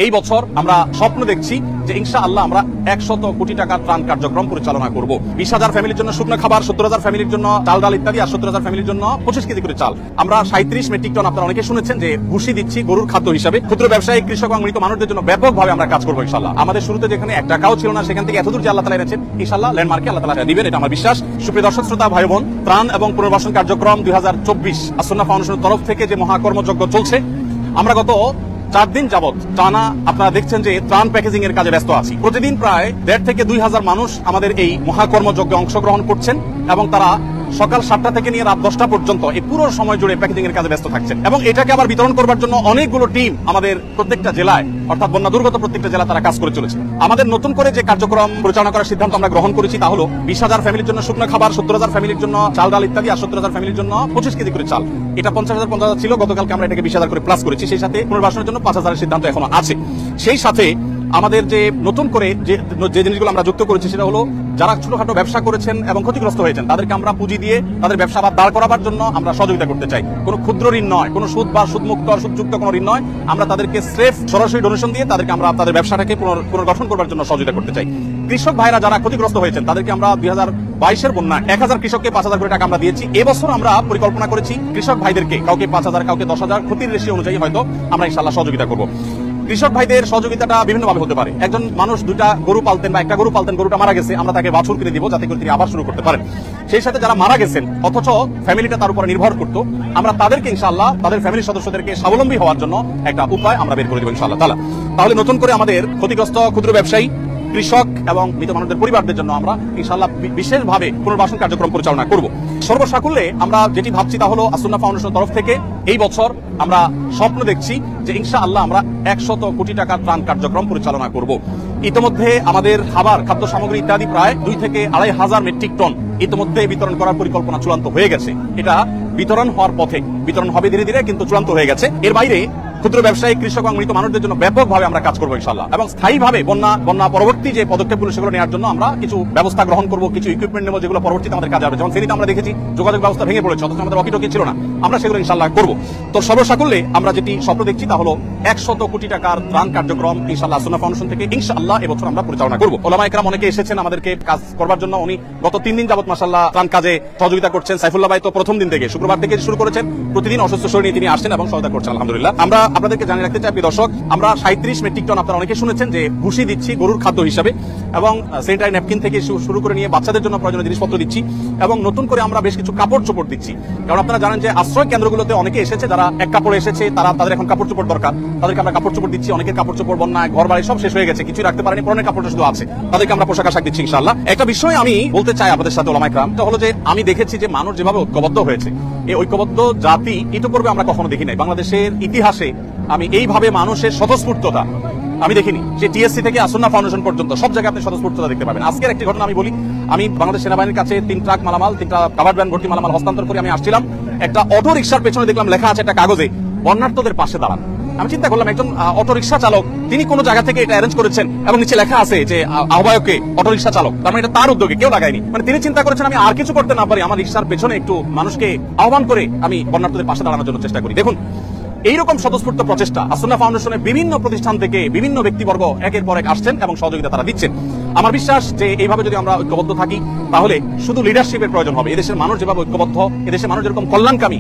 এই বছর আমরা স্বপ্ন দেখছি যে ইনশাআল্লাহ আমরা 100 কোটি টাকার ত্রাণ কার্যক্রম পরিচালনা করব। 20,000 ফ্যামিলির জন্য শুকনো খাবার, 70,000 ফ্যামিলির জন্য চাল ডাল ইত্যাদি, আর 70,000 ফ্যামিলির জন্য 25 কেজি করে চাল। আমরা 37 মেট্রিক টন, আপনারা অনেকে শুনেছেন যে ভুসি দিচ্ছি গরুর খাদ্য হিসাবে। ক্ষুদ্র ব্যবসায়ী, কৃষক এবং মৃত মানুষদের জন্য ব্যাপকভাবে আমরা কাজ করবো ইনশাআল্লাহ। আমাদের শুরুতে যেখানে 1 টাকাও ছিল না, সেখান থেকে এতদূর যে আল্লাহ তাআলা এনেছেন, ইনশাআল্লাহ ল্যান্ডমার্কে আল্লাহ তাআলা দিবেন, এটা আমার বিশ্বাস। সুপ্রিয় দর্শক শ্রোতা ভাই বোন, ত্রাণ এবং পুনর্বাসন কার্যক্রম 2024 আসন্না ফাউন্ডেশনের তরফ থেকে যে মহাকর্মযজ্ঞ চলছে, আমরা গত 4 দিন যাবত টানা আপনারা দেখছেন যে ত্রাণ প্যাকেজিং এর কাজে ব্যস্ত আছি। প্রতিদিন প্রায় 1.5 থেকে 2,000 মানুষ আমাদের এই মহাকর্মযজ্ঞে অংশগ্রহণ করছেন এবং তারা সকাল 7টা থেকে নিয়ে রাত 10টা পর্যন্ত এই পুরো সময় জুড়ে প্যাকেজিং এর কাজে ব্যস্ত থাকছেন এবং এটাকে আবার বিতরণ করবার জন্য অনেকগুলো টিম আমাদের প্রত্যেকটা জেলায়, অর্থাৎ বন্যা দুর্গত প্রত্যেকটা জেলা তারা কাজ করে চলেছে। আমাদের নতুন করে যে কার্যক্রম পরিচালনা করার সিদ্ধান্ত আমরা গ্রহণ করেছি তা হলো 20,000 ফ্যামিলির জন্য শুকনো খাবার, 70,000 ফ্যামিলির জন্য চাল ডাল ইত্যাদি, আর 70,000 ফ্যামিলির জন্য 25 কেজি করে চাল। এটা 50,000 ছিল, গতকালকে আমরা এটাকে 20,000 করে প্লাস করেছি। সেই সাথে পুনর্বাসনের জন্য 5,000 সিদ্ধান্ত এখনো আছে। সেই সাথে আমাদের যে নতুন করে যে জিনিসগুলো আমরা যুক্ত করেছি সেটা হলো যারা ছোটখাটো ব্যবসা করেছেন এবং ক্ষতিগ্রস্ত হয়েছেন তাদেরকে আমরা পুঁজি দিয়ে তাদের ব্যবসা আবার দাঁড় করাবার জন্য আমরা সহযোগিতা করতে চাই। কোনো ক্ষুদ্র ঋণ নয়, কোনো সুদ বা সুদমুক্ত সুদযুক্ত কোনো ঋণ নয়, আমরা তাদেরকে স্রেফ সরাসরি ডোনেশন দিয়ে তাদেরকে আমরা তাদের ব্যবসাটাকে পুনর্গঠন করবার জন্য সহযোগিতা করতে চাই। কৃষক ভাইরা যারা ক্ষতিগ্রস্ত হয়েছেন তাদেরকে আমরা 2022 বন্যায় 1000 কৃষককে 5,000 করে টাকা আমরা দিয়েছি। এবছর আমরা পরিকল্পনা করেছি কৃষক ভাইদেরকে কাউকে 5,000, কাউকে 10,000, ক্ষতির রেশিও অনুযায়ী হয়তো আমরা ইনশাআল্লাহ সহযোগিতা করব। কৃষক ভাইদের সহযোগিতাটা বিভিন্নভাবে হতে পারে। একজন মানুষ 2টা গরু পালতেন বা 1টা গরু পালতেন, গরুটা মারা গেছে, আমরা তাকে বাছুর কিনে দিব যাতে করে তিনি আবার শুরু করতে পারেন। সেই সাথে যারা মারা গেছেন অথচ ফ্যামিলিটা তার উপর নির্ভর করতো, আমরা তাদেরকে ইনশাআল্লাহ তাদের ফ্যামিলির সদস্যদেরকে স্বাবলম্বী হওয়ার জন্য একটা উপায় আমরা বের করে দেব ইনশাআল্লাহ তাআলা। তাহলে নতুন করে আমাদের ক্ষতিগ্রস্ত ক্ষুদ্র ব্যবসায়ী, কৃষক এবং মৃত মানুষদের পরিবারদের জন্য আমরা ইনশাআল্লাহ বিশেষভাবে পুনর্বাসন কার্যক্রম পরিচালনা করব। সর্বসাকুল্যে আমরা যেটি ভাবছি তা হলো আসন্না ফাউন্ডেশনের তরফ থেকে এই বছর আমরা স্বপ্ন দেখছি যে ইনশাআল্লাহ আমরা 100 কোটি টাকার ত্রাণ কার্যক্রম পরিচালনা করব। ইতিমধ্যে আমাদের খাদ্য সামগ্রী ইত্যাদি প্রায় 2 থেকে 2,500 মেট্রিক টন ইতিমধ্যে বিতরণ করার পরিকল্পনা চূড়ান্ত হয়ে গেছে। এটা বিতরণ হওয়ার পথে, বিতরণ হবে ধীরে ধীরে, কিন্তু চূড়ান্ত হয়ে গেছে। এর বাইরে ক্ষুদ্র ব্যবসায়ী, কৃষক এবং মৃত মানুষদের জন্য ব্যাপকভাবে আমরা কাজ করবো ইনশাআল্লাহ, এবং স্থায়ীভাবে বন্যা পরবর্তী যে পদক্ষেপগুলো সেগুলো নেওয়ার জন্য আমরা কিছু ব্যবস্থা গ্রহণ করবো, কিছু ইকুইপমেন্ট নেবো যেগুলো পরবর্তীতে আমাদের কাজে হবে। যেমন ফেনীতে আমরা দেখেছি যোগাযোগ ব্যবস্থা ভেঙে পড়েছে, অথচ আমাদের ওয়াকিটকি ছিল না, আমরা সেগুলো ইনশাআল্লাহ করবো। তো সর্বসাকুল্যে আমরা যেটি স্বপ্ন দেখছি তা হলো 100 কোটি টাকার ত্রাণ কার্যক্রম ইনশাআল্লাহ আসন্না ফাউন্ডেশন থেকে ইনশাআল্লাহ এবছর আমরা পরিচালনা করবো। ওলামা ইকরাম অনেকে এসেছেন আমাদেরকে কাজ করবার জন্য। উনি গত 3 দিন যাবত মাশাআল্লাহ ত্রাণ কাজে সহযোগিতা করছেন। সাইফুল্লাহ ভাই তো প্রথম দিন থেকে, শুক্রবার থেকে শুরু করেছেন, প্রতিদিন অসুস্থ শরীর নিয়ে তিনি আসছেন এবং সহায়তা করছেন আলহামদুলিল্লাহ। আমরা আপনাদেরকে জানিয়ে রাখতে চাই দর্শক, আমরা 37 মেট্রিক টন, আপনারা অনেকে শুনেছেন যে ভুসি দিচ্ছি গরুর খাদ্য হিসাবে, এবং স্যানিটারি ন্যাপকিন থেকে শুরু করে নিয়ে বাচ্চাদের জন্য প্রয়োজনীয় জিনিসপত্র দিচ্ছি, এবং নতুন করে আমরা বেশ কিছু কাপড় চোপড় দিচ্ছি। কারণ আপনারা জানেন যে আশ্রয় কেন্দ্রগুলোতে অনেকে এসেছে যারা এক কাপড়ে এসেছে, তাদের এখন কাপড় চোপড় দরকার, তাদেরকে আমরা কাপড় চোপড় দিচ্ছি। অনেকের কাপড় চোপড় বন্যায় ঘর বাড়ি সব শেষ হয়ে গেছে, কিছু রাখতে পারেনি, পুরনো কাপড়টা শুধু আছে, তাদেরকে আমরা পোশাক আশাক দিচ্ছি ইনশাআল্লাহ। একটা বিষয় আমি বলতে চাই আপনাদের সাথে ওলামা ইকরাম, এটা হলো যে আমি দেখেছি যে মানুষ যেভাবে ঐক্যবদ্ধ হয়েছে, এই ঐক্যবদ্ধ জাতি ইতিপূর্বে আমরা কখনো দেখি নাই। বাংলাদেশের ইতিহাসে আমি এইভাবে মানুষের স্বতঃস্ফূর্ততা আমি দেখিনি। সে টিএসসি থেকে আসন্না ফাউন্ডেশন পর্যন্ত সব জায়গায় আপনি স্বতঃস্ফূর্ততা দেখতে পাবেন। আজকের একটি ঘটনা আমি বলি। আমি বাংলাদেশ সেনাবাহিনীর কাছে 3 ট্রাক মালামাল, 3টা কাভার্ড ভ্যান ভর্তি মালামাল হস্তান্তর করে আমি আসছিলাম। একটা অটো রিকশার পেছনে দেখলাম লেখা আছে একটা কাগজে, বন্যার্থদের পাশে দাঁড়ান। আমি চিন্তা করলাম একজন অটো রিকশা চালক তিনি কোন জায়গা থেকে এটা অ্যারেঞ্জ করেছেন এবং নিচে লেখা আছে যে আহ্বায়ককে অটো রিকশা চালক, তার মানে এটা তার উদ্যোগে, কেউ লাগায়নি। মানে তিনি চিন্তা করেছেন আমি আর কিছু করতে না পারি, আমার রিকশার পেছনে একটু মানুষকে আহ্বান করে আমি বন্যার্থদের পাশে দাঁড়ানোর জন্য চেষ্টা করি। দেখুন, এইরকম স্বতঃস্ফূর্ত প্রচেষ্টা আসন্না ফাউন্ডেশনের বিভিন্ন প্রতিষ্ঠান থেকে বিভিন্ন ব্যক্তিবর্গ একের পর এক আসছেন এবং সহযোগিতা তারা দিচ্ছেন। আমার বিশ্বাস যে এইভাবে যদি আমরা ঐক্যবদ্ধ থাকি তাহলে শুধু লিডারশিপের প্রয়োজন হবে। এদেশের মানুষ যেভাবে ঐক্যবদ্ধ, এদেশের মানুষ যেরকম কল্যাণকামী,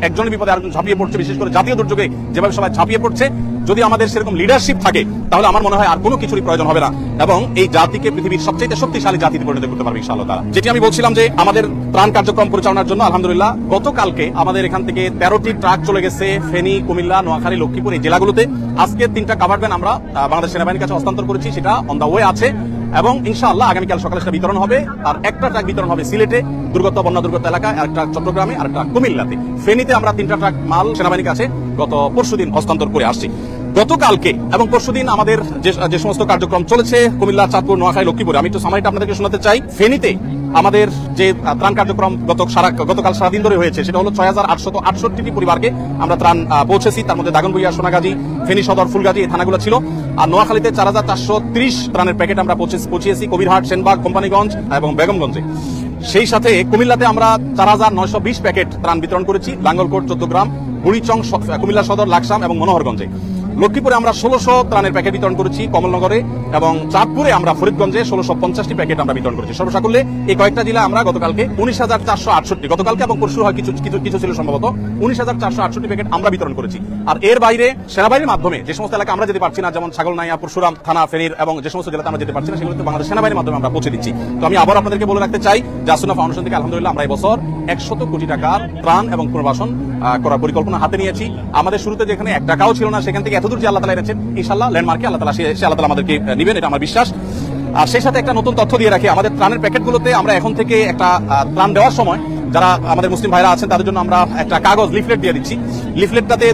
একজনের বিপদে আরেকজন ঝাঁপিয়ে পড়ছে, বিশেষ করে জাতীয় দুর্যোগে যেভাবে সবাই ঝাঁপিয়ে পড়ছে, যদি আমাদের সেরকম লিডারশিপ থাকে তাহলে আমার মনে হয় আর কোনো কিছুরই প্রয়োজন হবে না, এবং এই জাতিকে পৃথিবীর সবচেয়ে শক্তিশালী জাতিতে পরিণত করতে পারবে ইনশাআল্লাহ তাআলা। যেটি আমি বলছিলাম যে আমাদের ত্রাণ কার্যক্রম পরিচালনার জন্য আলহামদুলিল্লাহ গতকালকে আমাদের এখান থেকে 13টি ট্রাক চলে গেছে ফেনী, কুমিল্লা, নোয়াখালী, লক্ষ্মীপুর এই জেলাগুলোতে। আজকে 3টা কাভার্ড ভ্যান আমরা বাংলাদেশ সেনাবাহিনীর কাছে হস্তান্তর করেছি, সেটা অন দা ওয়ে আছে, এবং ইনশাআল্লাহ আগামীকাল সকালে সেটা বিতরণ হবে। আর একটা ট্রাক বিতরণ হবে সিলেটে বন্যা দুর্গত এলাকায়, আরেকটা চট্টগ্রামে, আরেকটা কুমিল্লাতে। ফেনীতে আমরা 3টা ট্রাক মাল সেনাবাহিনীর কাছে গত পরশুদিন হস্তান্তর করে আসছি। গতকালকে এবং পরশুদিন আমাদের যে সমস্ত কার্যক্রম চলেছে কুমিল্লা, চাঁদপুর, নোয়াখালী, লক্ষ্মীপুরে, আমি একটু সামারিটা আপনাদেরকে শোনাতে চাই। ফেনীতে আমাদের যে ত্রাণ কার্যক্রম গতকাল সারাদিন ধরে হয়েছে সেটা হলো 6,868টি পরিবারকে আমরা ত্রাণ পৌঁছেছি। তার মধ্যে দাগনভূঞা, সোনাগাজী, ফেনী সদর, ফুলগাজী এই থানাগুলো ছিল। আর নোয়াখালীতে 4,430 ত্রাণের প্যাকেট আমরা পৌঁছিয়েছি কবিরহাট, সেনবাগ, কোম্পানিগঞ্জ এবং বেগমগঞ্জে। সেই সাথে কুমিল্লাতে আমরা 4,920 প্যাকেট ত্রাণ বিতরণ করেছি লাঙ্গলকোট, 14 গ্রাম, বুড়িচং, কুমিল্লা সদর, লাকসাম এবং মনোহরগঞ্জে। লক্ষ্মীপুরে আমরা 1600 ত্রাণের প্যাকেট বিতরণ করেছি কমলনগরে, এবং চাঁদপুরে আমরা ফরিদগঞ্জে 1650টি প্যাকেট আমরা বিতরণ করেছি। সর্বসাকুল্যে এই কয়েকটা জেলা আমরা গতকালকে 19,468, গতকালকে এবং পরশু হয় কিছু ছিল সম্ভবত 19,468 প্যাকেট আমরা বিতরণ করেছি। আর এর বাইরে সেনাবাহিনীর মাধ্যমে যে সমস্ত এলাকা আমরা যেতে পারছি না, যেমন ছাগলনাইয়া, পরশুরাম থানা, ফেনীর এবং যে সমস্ত জেলাতে আমরা যেতে পারছি না, সেগুলোতে বাংলাদেশ সেনাবাহিনীর মাধ্যমে আমরা পৌঁছে দিচ্ছি। তো আমি আবার আপনাদেরকে বলে রাখতে চাই, জাসুনা ফাউন্ডেশন থেকে আলহামদুলিল্লাহ আমরা এই বছর 100 কোটি টাকার ত্রাণ এবং পুনর্বাসন করার পরিকল্পনা হাতে নিয়েছি। আমাদের শুরুতে যেখানে 1 টাকাও ছিল না, সেখান থেকে এতদূর যে আল্লাহ তাআলা এনেছেন, ইনশাআল্লাহ ল্যান্ডমার্কে আল্লাহ তাআলা আমাদেরকে নিবেন, এটা আমার বিশ্বাস। আর সেই সাথে একটা নতুন তথ্য দিয়ে রাখি, আমাদের ত্রাণের প্যাকেটগুলোতে আমরা এখন থেকে একটা ত্রাণ দেওয়ার সময় যারা আমাদের মুসলিম ভাইরা আছেন তাদের জন্য আমরা একটা কাগজ লিফলেট দিয়ে দিচ্ছি। লিফলেটটাতে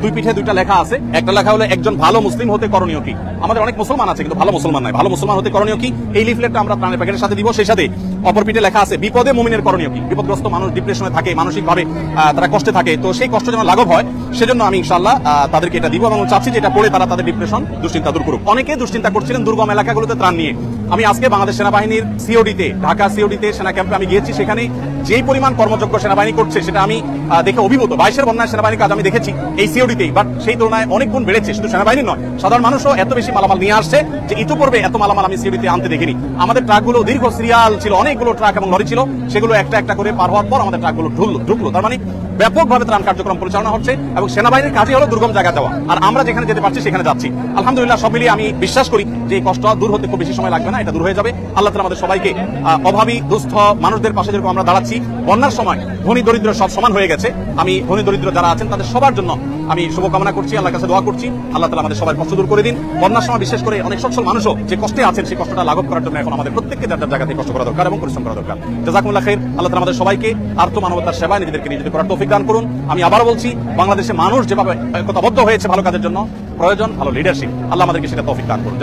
দুই পিঠে দুইটা লেখা আছে। একটা লেখা হলো একজন ভালো মুসলিম হতে করণীয় কি। আমাদের অনেক মুসলমান আছে কিন্তু ভালো মুসলমান নাই, ভালো মুসলমান হতে করণীয় কি, এই লিফলেটটা আমরা ত্রাণের প্যাকেটের সাথে দিব। সেই সাথে অপর পিঠে লেখা আছে বিপদে মুমিনের করণীয় কি। বিপদগ্রস্ত মানুষ ডিপ্রেশনে থাকে, মানসিকভাবে তারা কষ্টে থাকে, তো সেই কষ্ট যেন লাঘব হয় সেজন্য আমি ইনশাআল্লাহ তাদেরকে এটা দিব, এবং চাচ্ছি যে এটা পড়ে তারা তাদের ডিপ্রেশন দুশ্চিন্তা দূর করুক। অনেকে দুশ্চিন্তা করছিলেন দুর্গম এলাকাগুলোতে ত্রাণ নিয়ে। আমি আজকে বাংলাদেশ সেনাবাহিনীর সিওডিতে, ঢাকা সিওডিতে সেনা ক্যাম্পে আমি গিয়েছি। সেখানে যেই পরিমাণ কর্মযোগ্য সেনাবাহিনী করছে সেটা আমি দেখে অভিভূত। 22-এর বন্যায় সেনাবাহিনীর কাজ আমি দেখেছি এই সিওডিতেই, বাট সেই তুলনায় অনেক গুণ বেড়েছে। শুধু সেনাবাহিনী নয়, সাধারণ মানুষও এত বেশি মালামাল নিয়ে আসছে যে ইতিপূর্বে এত মালামাল আমি সিওডিতে আনতে দেখিনি। আমাদের ট্রাকগুলো দীর্ঘ সিরিয়াল ছিল, অনেকগুলো ট্রাক এবং লরি ছিল, সেগুলো একটা একটা করে পার হওয়ার পর আমাদের ট্রাকগুলো ঢুকলো। তার মানে ব্যাপকভাবে ত্রাণ কার্যক্রম পরিচালনা হচ্ছে, এবং সেনাবাহিনীর কাজই হলো দুর্গম জায়গা যাওয়া, আর আমরা যেখানে যেতে পারছি সেখানে যাচ্ছি। আলহামদুলিল্লাহ সব মিলিয়ে আমি বিশ্বাস করি যে এই কষ্ট দূর হতে খুব বেশি সময় লাগবে না, এটা দূর হয়ে যাবে। আল্লাহ তাআলা আমাদের সবাইকে অভাবী দুস্থ মানুষদের পাশে যেরকম আমরা দাঁড়াচ্ছি, বন্যার সময় ধনী দরিদ্র সব সমান হয়ে গেছে। আমি ধনী দরিদ্র যারা আছেন তাদের সবার জন্য আমি শুভকামনা করছি, আল্লাহর কাছে দোয়া করছি আল্লাহ তাআলা আমাদের সবার কষ্ট দূর করে দিন। বন্যার সময় বিশেষ করে অনেক সচ্ছল মানুষও যে কষ্টে আছেন, সেই কষ্টটা লাঘব করার জন্য এখন আমাদের প্রত্যেককে যার যার জায়গাতে কষ্ট করা দরকার এবং পরিশ্রম করা দরকার। জাযাকুমুল্লাহ খাইর। আল্লাহ তাআলা আমাদের সবাইকে আর্ত মানবতার সেবায় নিজেদেরকে নিয়োজিত করার তৌফিক দান করুন। আমি আবারও বলছি, বাংলাদেশে মানুষ যেভাবে একতাবদ্ধ হয়েছে ভালো কাজের জন্য, প্রয়োজন ভালো লিডারশিপ। আল্লাহ আমাদেরকে সেটা তৌফিক দান করুন।